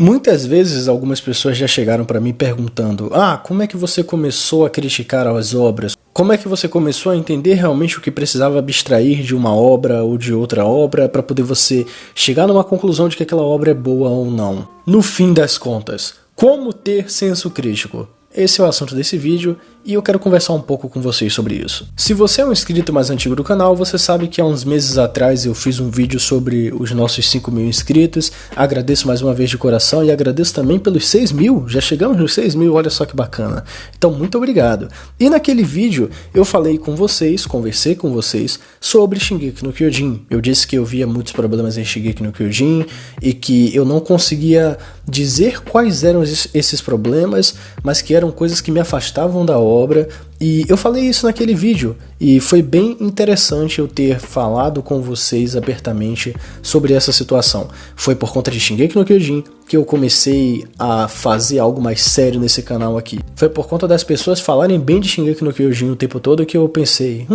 Muitas vezes algumas pessoas já chegaram para mim perguntando: como é que você começou a criticar as obras? Como é que você começou a entender realmente o que precisava abstrair de uma obra ou de outra obra para poder você chegar numa conclusão de que aquela obra é boa ou não? No fim das contas, como ter senso crítico? Esse é o assunto desse vídeo e eu quero conversar um pouco com vocês sobre isso. Se você é um inscrito mais antigo do canal, você sabe que há uns meses atrás eu fiz um vídeo sobre os nossos 5.000 inscritos. Agradeço mais uma vez de coração e agradeço também pelos 6.000. Já chegamos nos 6.000, olha só que bacana. Então, muito obrigado. E naquele vídeo eu falei com vocês, conversei com vocês sobre Shingeki no Kyojin. Eu disse que eu via muitos problemas em Shingeki no Kyojin e que eu não conseguia dizer quais eram esses problemas, mas que eram coisas que me afastavam da obra, e eu falei isso naquele vídeo, e foi bem interessante eu ter falado com vocês abertamente sobre essa situação. Foi por conta de Shingeki no Kyojin que eu comecei a fazer algo mais sério nesse canal aqui. Foi por conta das pessoas falarem bem de Shingeki no Kyojin o tempo todo que eu pensei,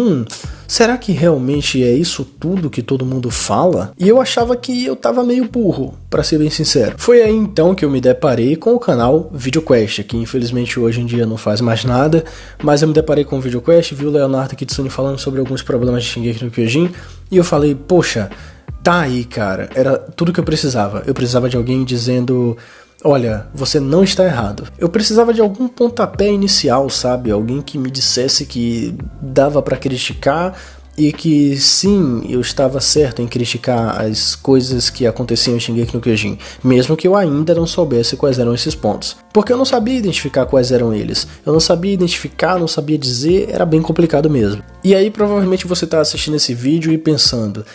será que realmente é isso tudo que todo mundo fala? E eu achava que eu tava meio burro, pra ser bem sincero. Foi aí então que eu me deparei com o canal VideoQuest, que infelizmente hoje em dia não faz mais nada, mas eu me deparei com o VideoQuest, vi o Leonardo Kitsune falando sobre alguns problemas de Shingeki no Kyojin, e eu falei, poxa, tá aí, cara, era tudo que eu precisava. Eu precisava de alguém dizendo: olha, você não está errado. Eu precisava de algum pontapé inicial, sabe? Alguém que me dissesse que dava pra criticar e que sim, eu estava certo em criticar as coisas que aconteciam em Shingeki no Kyojin, mesmo que eu ainda não soubesse quais eram esses pontos. Porque eu não sabia identificar quais eram eles. Eu não sabia identificar, não sabia dizer, era bem complicado mesmo. E aí provavelmente você está assistindo esse vídeo e pensando,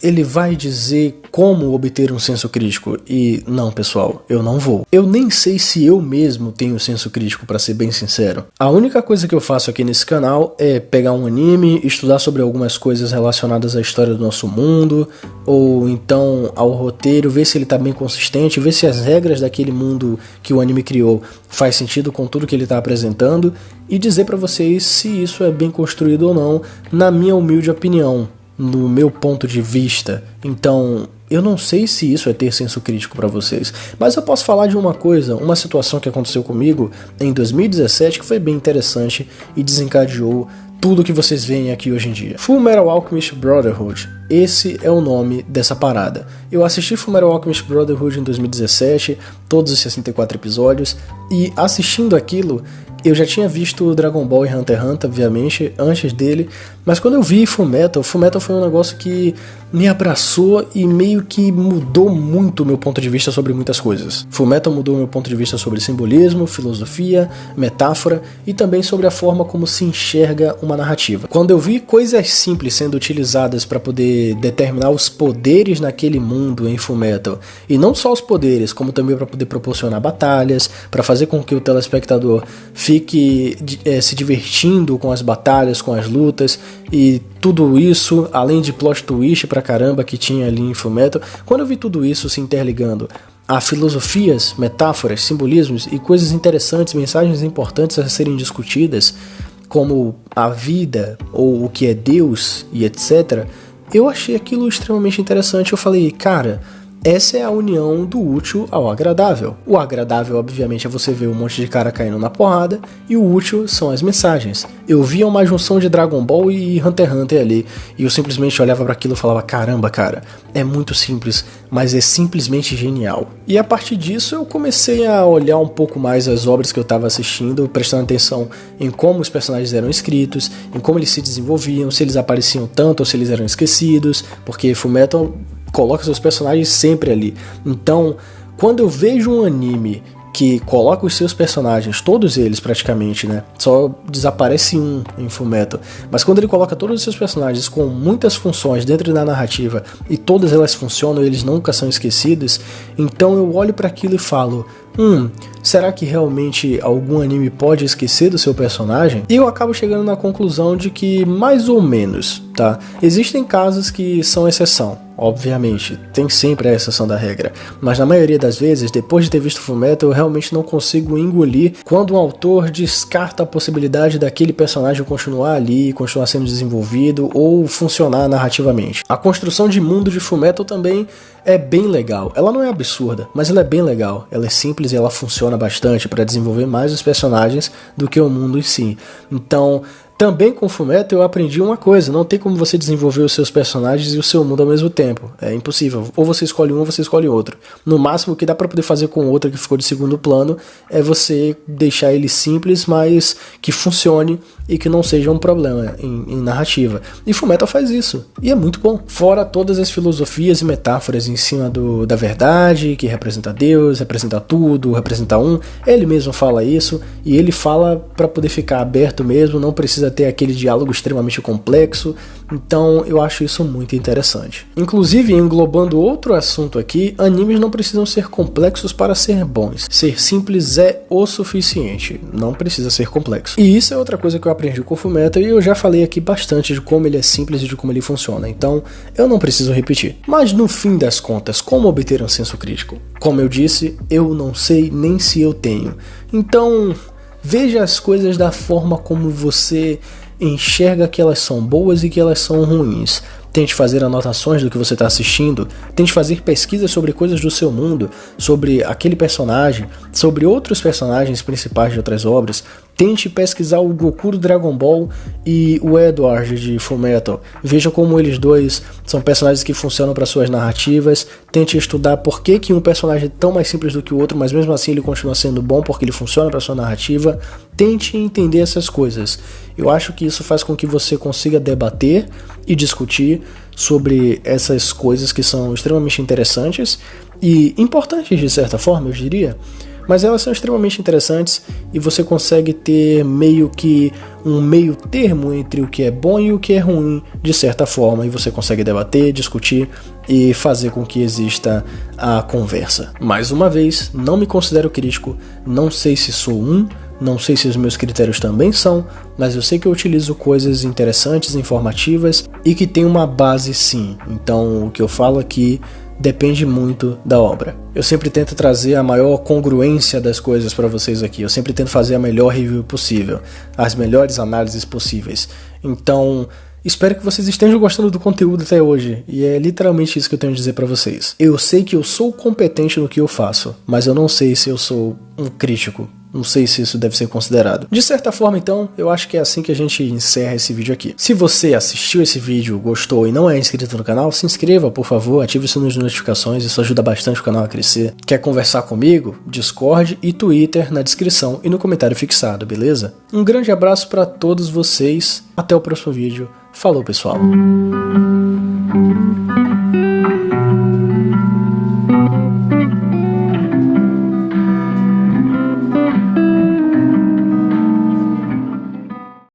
ele vai dizer como obter um senso crítico. E não, pessoal, eu não vou. Eu nem sei se eu mesmo tenho senso crítico, pra ser bem sincero. A única coisa que eu faço aqui nesse canal é pegar um anime, estudar sobre algumas coisas relacionadas à história do nosso mundo, ou então ao roteiro, ver se ele tá bem consistente, ver se as regras daquele mundo que o anime criou faz sentido com tudo que ele tá apresentando, e dizer pra vocês se isso é bem construído ou não, na minha humilde opinião, no meu ponto de vista. Então, eu não sei se isso é ter senso crítico pra vocês, mas eu posso falar de uma coisa, uma situação que aconteceu comigo em 2017 que foi bem interessante e desencadeou tudo que vocês veem aqui hoje em dia. Fullmetal Alchemist Brotherhood. Esse é o nome dessa parada. Eu assisti Fullmetal Alchemist Brotherhood em 2017, todos os 64 episódios, e assistindo aquilo, eu já tinha visto Dragon Ball e Hunter x Hunter, obviamente, antes dele, mas quando eu vi Fullmetal foi um negócio que me abraçou e meio que mudou muito o meu ponto de vista sobre muitas coisas. Fullmetal mudou o meu ponto de vista sobre simbolismo, filosofia, metáfora e também sobre a forma como se enxerga uma narrativa. Quando eu vi coisas simples sendo utilizadas para poder determinar os poderes naquele mundo em Fullmetal, e não só os poderes, como também para poder proporcionar batalhas, para fazer com que o telespectador fique se divertindo com as batalhas, com as lutas e tudo isso, além de plot twist pra caramba que tinha ali em Fullmetal. Quando eu vi tudo isso se interligando a filosofias, metáforas, simbolismos e coisas interessantes, mensagens importantes a serem discutidas, como a vida ou o que é Deus e etc., eu achei aquilo extremamente interessante. Eu falei, cara, essa é a união do útil ao agradável. O agradável, obviamente, é você ver um monte de cara caindo na porrada, e o útil são as mensagens. Eu via uma junção de Dragon Ball e Hunter x Hunter ali, e eu simplesmente olhava para aquilo e falava, caramba, cara, é muito simples, mas é simplesmente genial. E a partir disso eu comecei a olhar um pouco mais as obras que eu estava assistindo, prestando atenção em como os personagens eram escritos, em como eles se desenvolviam, se eles apareciam tanto ou se eles eram esquecidos, porque Fullmetal coloca seus personagens sempre ali. Então, quando eu vejo um anime que coloca os seus personagens, todos eles praticamente, né? Só desaparece um em Fullmetal. Mas quando ele coloca todos os seus personagens com muitas funções dentro da narrativa e todas elas funcionam, eles nunca são esquecidos, então eu olho para aquilo e falo, será que realmente algum anime pode esquecer do seu personagem? E eu acabo chegando na conclusão de que mais ou menos, tá? Existem casos que são exceção. obviamente, tem sempre a exceção da regra, mas na maioria das vezes, depois de ter visto Fullmetal, eu realmente não consigo engolir quando um autor descarta a possibilidade daquele personagem continuar ali, continuar sendo desenvolvido ou funcionar narrativamente. A construção de mundo de Fullmetal também é bem legal. Ela não é absurda, mas ela é bem legal. Ela é simples e ela funciona bastante para desenvolver mais os personagens do que o mundo em si. Então, também com Fullmetal eu aprendi uma coisa: não tem como você desenvolver os seus personagens e o seu mundo ao mesmo tempo. É impossível. Ou você escolhe um ou você escolhe outro. No máximo o que dá pra poder fazer com outra que ficou de segundo plano é você deixar ele simples, mas que funcione e que não seja um problema em narrativa. E Fullmetal faz isso. E é muito bom. Fora todas as filosofias e metáforas em cima da verdade, que representa Deus, representa tudo, representa um. Ele mesmo fala isso e ele fala pra poder ficar aberto mesmo, não precisa ter aquele diálogo extremamente complexo. Então eu acho isso muito interessante. Inclusive, englobando outro assunto aqui, animes não precisam ser complexos para ser bons. Ser simples é o suficiente, não precisa ser complexo. E isso é outra coisa que eu aprendi com o Fullmetal e eu já falei aqui bastante de como ele é simples e de como ele funciona, então eu não preciso repetir. Mas no fim das contas, como obter um senso crítico? Como eu disse, eu não sei nem se eu tenho. Então, veja as coisas da forma como você enxerga que elas são boas e que elas são ruins. Tente fazer anotações do que você está assistindo, tente fazer pesquisas sobre coisas do seu mundo, sobre aquele personagem, sobre outros personagens principais de outras obras. Tente pesquisar o Goku do Dragon Ball e o Edward de Fullmetal. Veja como eles dois são personagens que funcionam para suas narrativas. Tente estudar por que um personagem é tão mais simples do que o outro, mas mesmo assim ele continua sendo bom porque ele funciona para sua narrativa. Tente entender essas coisas. Eu acho que isso faz com que você consiga debater e discutir sobre essas coisas que são extremamente interessantes e importantes de certa forma, eu diria. Mas elas são extremamente interessantes e você consegue ter meio que um meio termo entre o que é bom e o que é ruim, de certa forma, e você consegue debater, discutir e fazer com que exista a conversa. Mais uma vez, não me considero crítico, não sei se sou não sei se os meus critérios também são, mas eu sei que eu utilizo coisas interessantes, informativas e que tem uma base sim. Então o que eu falo aqui depende muito da obra. Eu sempre tento trazer a maior congruência das coisas para vocês aqui. Eu sempre tento fazer a melhor review possível, as melhores análises possíveis. Então, espero que vocês estejam gostando do conteúdo até hoje, e é literalmente isso que eu tenho a dizer pra vocês. Eu sei que eu sou competente no que eu faço, mas eu não sei se eu sou um crítico. Não sei se isso deve ser considerado. De certa forma, então, eu acho que é assim que a gente encerra esse vídeo aqui. Se você assistiu esse vídeo, gostou e não é inscrito no canal, se inscreva, por favor, ative o sininho de notificações, isso ajuda bastante o canal a crescer. Quer conversar comigo? Discord e Twitter na descrição e no comentário fixado, beleza? Um grande abraço pra todos vocês, até o próximo vídeo. Falou, pessoal!